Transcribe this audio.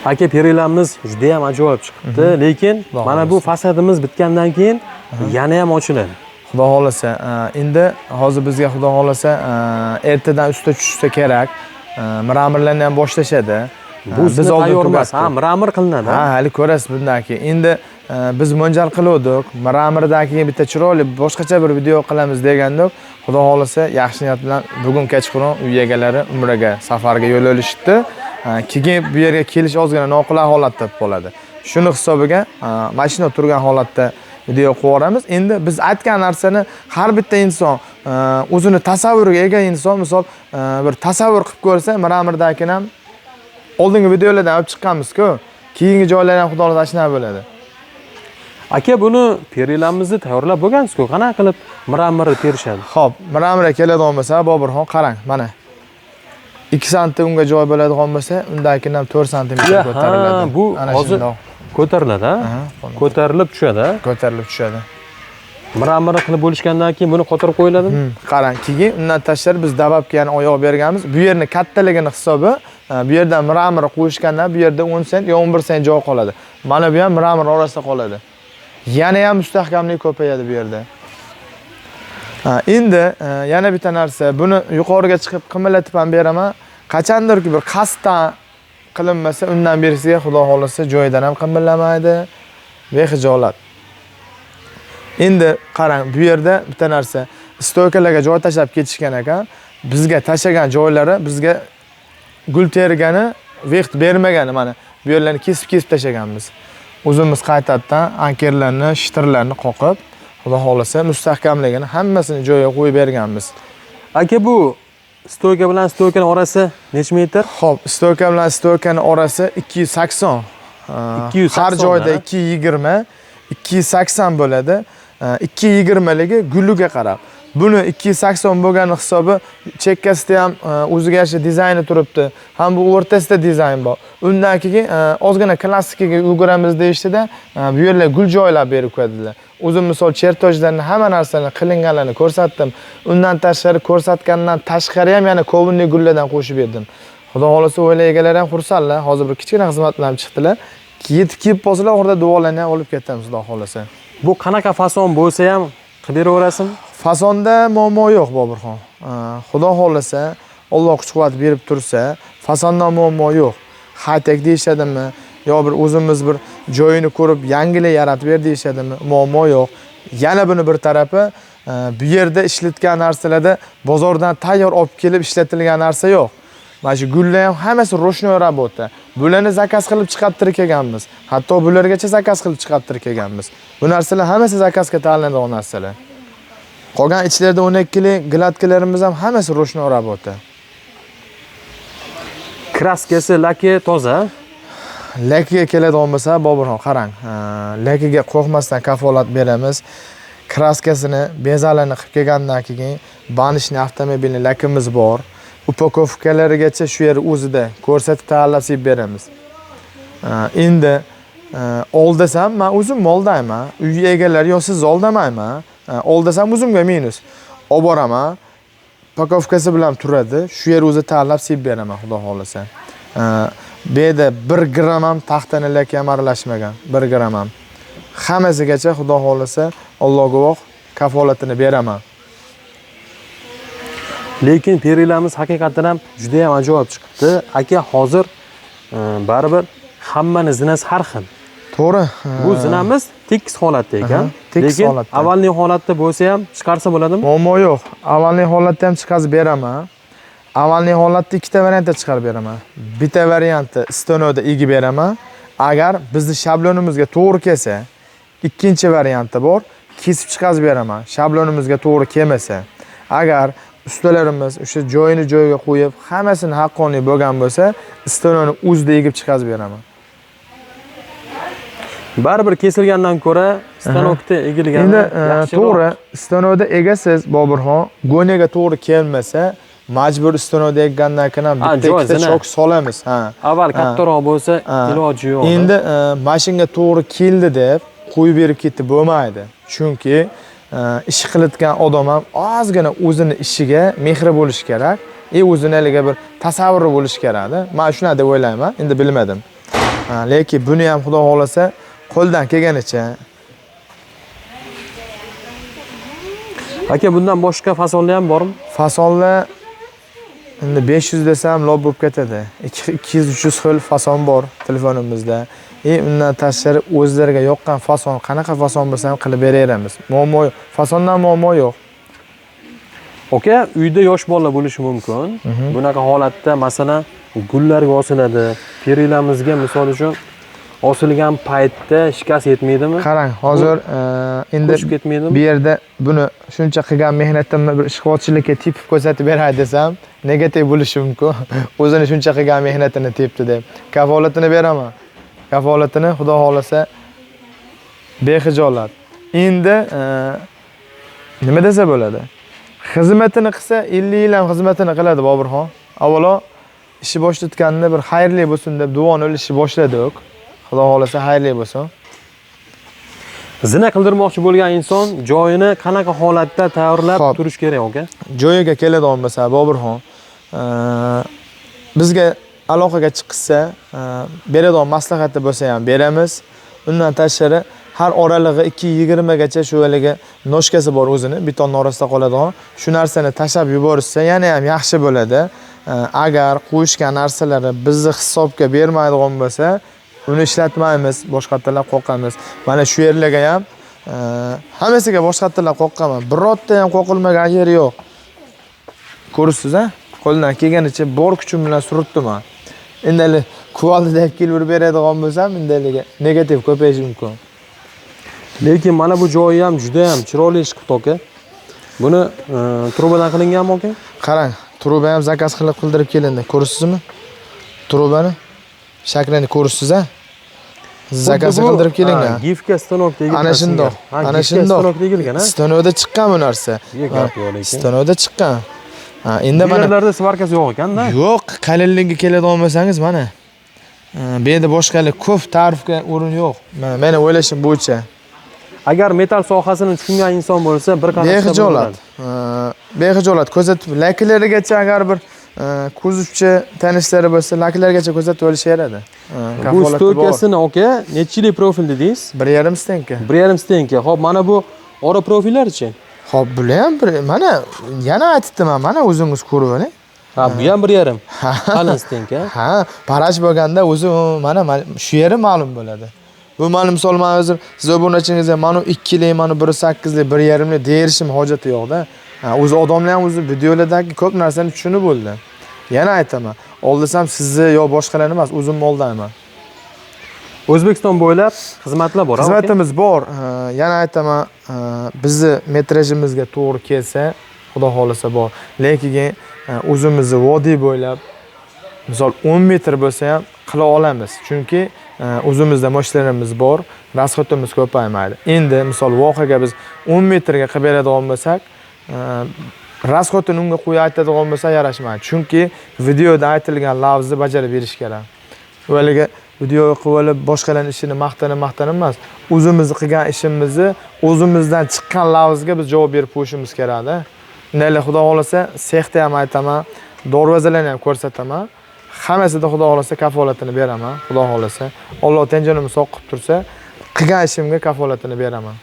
Aka perilarimiz juda ham ajoyib chiqibdi, lekin mana bu fasadimiz bitgandan keyin yana ham ochiladi. Xudo xolasa, endi hozir bizga xudo xolasa ertadan usta tushsa kerak. Miramirlarni ham boshlashadi. Bu biz tayyor emas, miramir qilinadi. Hali ko'rasiz bundan keyin. Endi biz mo'ljal qildik. Miramirdan keyin bitta chiroyli boshqacha bir video qilamiz degandik. Xudo xolasa, yaxshi niyat bilan bugun kechqurun uy egalari umraga, safarga yo'l olishdi. Keyin bu yerga kelish ozgina noqulay holatda bo'ladi. Shuni hisobiga mashina turgan holatda video qo'yamiz. Endi biz aytgan narsani har bitta inson o'zini tasavvuriga ega inson, misol bir tasavvur qilib ko'rsa, Miramirdakin ham oldingi videolardan olib chiqqanmiz-ku, keyingi joylar ham xudo xohlasa shunday bo'ladi. Aka, buni perilarimizni tayyorlab bo'lgansiz-ku, qanaqa qilib miramirni terishadi? Xo'p, miramir keladigan bo'lsa, Bobirxon qarang, mana 2 santim unga joy bo'ladigan bo'lsa, undan keyin ham 4 santimetr ko'tariladi. Bu hozir ko'tariladi, ha? Ko'tarilib tushadi. Ko'tarilib tushadi. Miramirni qilib bo'lishgandan keyin buni qotirib qo'yiladimi? Qarang, keyin undan tashqari biz dababga yana oyoq berganmiz. Bu yerni kattaligini hisobi, bu yerdan miramir qo'yishgandan bu yerda 10 sent yo 11 sent joy qoladi. Mana bu ham miramir orasida qoladi. Yana ham mustahkamlik ko'payadi bu yerda. Endi yana bitta narsa, buni yuqoriga chiqib qimillatib ham beraman. Qachondirki bir qasddan qilinmasa, undan berisiga xudo xolasa joyidan ham qimillamaydi. Bexijolat. Endi qarang, bu yerda bitta narsa, stoykalarga joy tashlab ketishgan ekan. Bizga tashagan joylari, bizga gul tergani, vaqt bermagani, mana bu yerlarni kesib tashaganmiz. O'zimiz qaytadan ankerlarni, shitirlarni qoqib, xudo xolasa mustahkamligini hammasini joyiga qo'yib berganmiz. Aka, bu stoyka bilan stoykaning orasi necha metr? Xo'p, stoyka bilan stoykaning orasi 280. 280. Har joyda 220, 280 bo'ladi. 220 ligi gulliga qarab. Buni 280 bo'lgani hisobi chekkasida ham o'ziga yarasha dizayni turibdi. Ham bu o'rtasida dizayn bor. Undan keyin ozgina klassikaga yuguramiz deyishdida, bu yerlar gul joylab berib qo'yadilar. O'zim misol chertojlarni hamma narsani qilinganlarini ko'rsatdim. Undan tashqari ko'rsatgandan tashqari ham yana kovunli gullardan qo'shib berdim. Xudo xolasa oila egalari ham xursandlar. Hozir bir kichkina xizmat bilan chiqdilar. Yetib kelib qolsalar, orada duolarni ham olib ketamiz, xudo xolasa. Bu qanaqa fason bo'lsa ham qilib beraverasizmi? Fasonda muammo yo'q, Bobirxon. Xudo xolasa, Alloh kuch-quvvat berib tursa, fasonda muammo yo'q. High-tech deyishadimi, yo bir o'zimiz bir joyini ko'rib yangilik yaratib ber deyishadimi, muammo yo'q. Yana buni bir tarafi, bu yerda ishlatgan narsalarda bozordan tayyor olib kelib ishlatilgan narsa yo'q. Mana shu gullar ham hammasi ro'shnoy robota. Bularni zakaz qilib chiqartirib kelganmiz. Hatto bulargacha zakaz qilib chiqartirib kelganmiz. Bu narsalar hammasi zakazga tanlanadigan narsalar. Qolgan ichlarida 12 lik gladkalarimiz ham hammasi ro'shnoy robota. Kraskasi, laki toza. Lakiga keladigan bo'lsa, Bobirxon qarang. Lakiga qo'rqmasdan kafolat beramiz. Kraskasini, bezalarini qilib kelgandan keyin banishni avtomobilni lakimiz bor. Upakovkalarigacha shu yer o'zida ko'rsatib tayyorlab beramiz. Endi oldasam, men o'zim oldayman. Uy egalari yo siz oldamayman. Oldasam o'zimga minus. Olib boraman. Pakovkasi bilan turadi. Shu yer o'zi tayyorlab beraman, xudo xolasa. Bu yerda 1 gram ham taxtani laka ham aralashmagan. 1 gram ham. Hammasigacha xudo xolasa, Alloh guvoh kafolatini beraman. Lekin perilarimiz haqiqatan ham juda ham ajoyib chiqibdi. Aka, hozir baribir hammani zinasi har xil. To'g'ri. Bu zinamiz tekis holatda ekan. Lekin avvalgi holatda bo'lsa ham chiqarsa bo'ladimi? Muammo yo'q. Avvalgi holatda ham chiqarib beraman. Avvalgi holatda ikkita variantda chiqarib beraman. Bitta varianti stenoda egib beraman. Agar bizning shablonimizga to'g'ri kelsa, ikkinchi varianti bor, kesib chiqarib beraman. Shablonimizga to'g'ri kelmasa, agar ustalarimiz o'sha joyini joyiga qo'yib, hammasini haqqoniy bo'lgan bo'lsa, stenoni o'zida egib chiqarib beraman. Baribir kesilgandan ko'ra stanokda egilgani yaxshiroq. To'g'ri, stenoda egasiz, Bobirxon, go'naga to'g'ri kelmasa, majbur stenoda eggandan keyin ham bitta shok solamiz. Avval kattaroq bo'lsa, iloji yo'q. Endi mashinga to'g'ri keldi deb qo'yib berib ketib bo'lmaydi. Chunki ish qilayotgan odam ham ozgina o'zini ishiga mehri bo'lish kerak. O'zini bir tasavvuri bo'lish kerak. Men shuna deb o'ylayman. Endi bilmadim. Lekin buni ham Xudo xolasa qo'ldan kelganicha. Aka, bundan boshqa fasollar ham bormi? Fasollar endi 500 desam lob bo'lib ketadi. 200-300 xil fason bor telefonimizda. Undan tashqari o'zlariga yoqqan fason, qanaqa fason bo'lsa ham qilib beraveramiz. Muammo yo'q. Fasondan muammo yo'q. Aka, uyda yosh bolalar bo'lishi mumkin. Bunaqa holatda masalan gullarga osiladi. Perilamizga misol uchun osilgan paytda shikast yetmaydimi? Qarang, hozir endi bu yerda buni shuncha qilgan mehnatimni bir ishqibotchilikka tepib ko'rsatib beray desam, negativ bo'lishi mumkin. O'zini shuncha qilgan mehnatini tepdi deb. Kafolatini beraman. Kafolatini Xudo xolasa bexijolat. Endi nima desa bo'ladi? Xizmatini qilsa 50 yil ham xizmatini qiladi Bobirxon. Avvalo ishi boshlatganida bir xayrli bo'lsin deb duoni ilishni boshladik. Xudo xolasa xayrli bo'lsin. Zina qildirmoqchi bo'lgan inson joyini qanaqa holatda tayyorlab turish kerak aka? Joyiga keladigan bo'lsa Bobirxon, bizga aloqaga chiqsa, beradigan maslahati bo'lsa ham beramiz. Undan tashqari har oralig'i 220 gacha shu haliga noshkasi bor o'zini, betonning orasida qoladigan. Shu narsani tashab yuborsa, yana ham yaxshi bo'ladi. Agar qo'yishgan narsalari bizni hisobga bermaydigan bo'lsa, uni ishlatmaymiz, boshqalarga qo'qamiz. Mana shu yerlarga ham hammasiga boshqalarga qo'qaman. Birorta ham qo'qilmagan yer yo'q. Ko'rsiz-a? Qo'ldan kelganicha bor kuchim bilan suritdim-a. Endi kuvaldida kelib beradigan bo'lsam, endaliga negativ ko'payishi mumkin. Lekin mana bu joyi ham juda ham chiroyli ish qildi aka. Buni trubadan qilinganmi aka? Qarang, truba ham zakaz qilib qildirib kelindi. Ko'rsizmi? Trubani shaklini ko'rsiz-a? Zakaz qildirib kelingan. Gifka stanok tegilgan. Ana shundoq. Ana shundoq. Stanok tegilgan, ha? Stanoda chiqqan bu narsa. Stanoda chiqqan. Endi mana yerlarda svarkasi yo'q ekan-da. Yo'q, qalinligiga keladigan olmasangiz mana. Bu yerda boshqalik ko'p ta'rifga o'rin yo'q. Meni o'ylashim bo'yicha. Agar metal sohasini tushungan inson bo'lsa, bir qarashda bo'ladi. Bexijolat ko'rsatib, laklarigacha agar bir ko'zuvchi tanishlari bo'lsa, laklargacha ko'rsatib olisharadi. Bu stolkasini aka, necha yillik profil dedingiz? 1,5 stenka. 1,5 stenka. Xo'p, mana bu ora profillarchi? Xo'p, bular ham mana yana aytdim, mana o'zingiz ko'rib oling. Ha, bu ham 1,5. Qalin stenka. Ha, paraj bo'lganda o'zi mana shu yeri ma'lum bo'ladi. Bu mana misol men hozir siz obunachingizga mana 2 yillik, mana 1,8lik, 1,5lik deyishim hojati yo'q-da. O'zi odamlar ham o'zi videolardagi ko'p narsani tushunib bo'ldi. Yana aytaman, oldasam sizni yo boshqalarni emas, o'zimni oldayman. O'zbekiston bo'ylab xizmatlar bor. Xizmatimiz bor. Yana aytaman, bizni metrajimizga to'g'ri kelsa, Xudo xolasa bor. Lekin o'zimizni vodiy bo'ylab misol 10 metr bo'lsa ham qila olamiz. Chunki o'zimizda mashinalarimiz bor, rasxotimiz ko'paymaydi. Endi misol voqaga biz 10 metrga qilib beradigan bo'lsak, rasxotini unga qo'yib aytadigan bo'lsa yarashmaydi. Chunki videoda aytilgan lafzni bajarib berish kerak. O'liga video qilib olib boshqalarning ishini maqtanib emas, o'zimizni qilgan ishimizni o'zimizdan chiqqan lafzga biz javob berib qo'yishimiz kerak-da. Nega Xudo xolasa, sexda ham aytaman, dorvazalarni ham ko'rsataman. Hammasida Xudo xolasa kafolatini beraman, Xudo xolasa. Alloh tenjonimni sog' qilib tursa, qilgan ishimga kafolatini beraman.